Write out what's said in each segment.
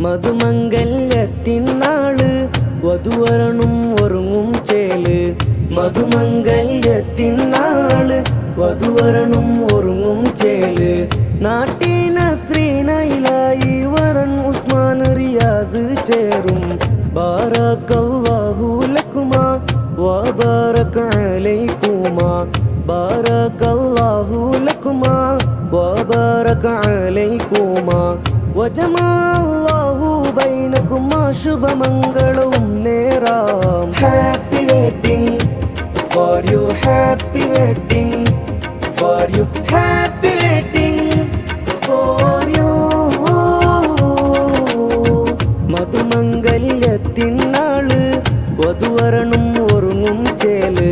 മധുമംഗല്യത്തിനാള് വധുവരനും ഒരുങ്ങും ചേല്. മധുമംഗല്യത്തിനാള് വധുവരനും ഒരുങ്ങും ചേല്. നാട്ടിന ശ്രീനയിലായി വരൻ ഉസ്മാൻ റിയാസ് ചേരും. ബാറകല്ലാഹു ലക്കുമാ വബാറക അലൈക്കുമാ. ബാറകല്ലാഹു ലക്കുമാ വബാറക അലൈക്കുമാ. വജമഅല്ലാഹു ബൈനകുമാ. ശുഭമംഗളവും നേരാം. Happy wedding for you, happy wedding for you, happy wedding for you. മധുമംഗല്യത്തിനാള് വധുവരനും ഒരുങ്ങും ചേല്.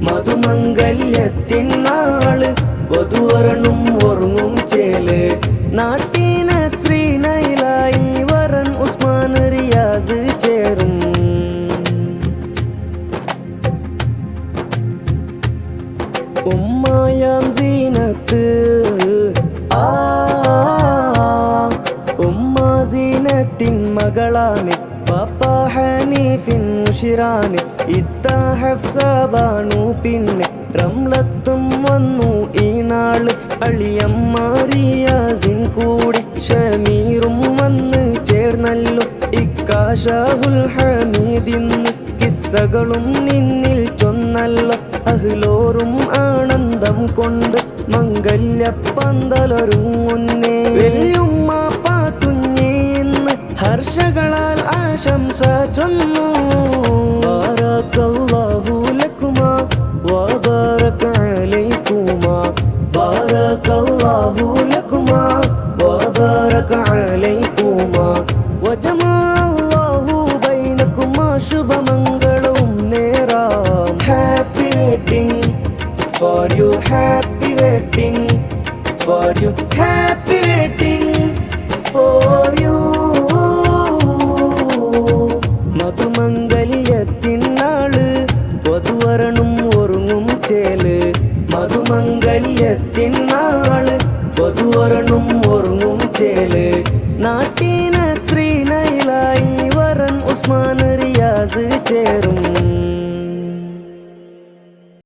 മധുമംഗല്യത്തിനാള് വധുവരനും ഒരുങ്ങും ചേല്. നാട്ടിന ശ്രീനയിലായി വരൻ ഉസ്മാൻ റിയാസ് ചേരും. ഉമ്മായാം സീനത്ത് ഉമ്മ സീനത്തിൻ മകളാണ്. പാപ്പ ഹനീഫിൻ മുഷിറാണ്. ഇത്ത ഹഫ്സ ബാനു പിന്നെ റംലത്തും വന്നു ഈ നാള്. അളിയമ്മ റിയാസിൻ കൂടെ ഷമീറും വന്ന് ചേർന്നല്ലോ. ഇക്കാഷാഹുൽ ഹമീദിന്ന് കിസ്സകളും നിന്നിൽ ചൊന്നല്ലോ. അഹ്ലോറും ആനന്ദം കൊണ്ട് മംഗല്യപ്പന്തലൊരുങ്ങുന്നേ. വെല്ലുമ്മ പാത്തുഞ്ഞേന്ന് ഹർഷകളാൽ ആശംസ ചൊന്നു. ബാറകല്ലാഹു ലക്കുമാ വബാറക അലൈക്കുമാ. ബാറകല്ലാഹു ലക്കുമാ വബാറക അലൈക്കുമാ. വജമഅല്ലാഹു ബൈനകുമാ. ശുഭമംഗളവും നേരാം. Happy wedding for you, happy wedding for you, happy wedding for you. മധുമംഗല്യത്തിനാള് വധുവരനും ഒരുങ്ങും ചേല്. മധുമംഗല്യത്തിനാള് വധുവരനും ഒരുങ്ങും ചേല്. നാട്ടിന ശ്രീനയിലായി വരൻ ഉസ്മാൻ റിയാസ് ചേരും.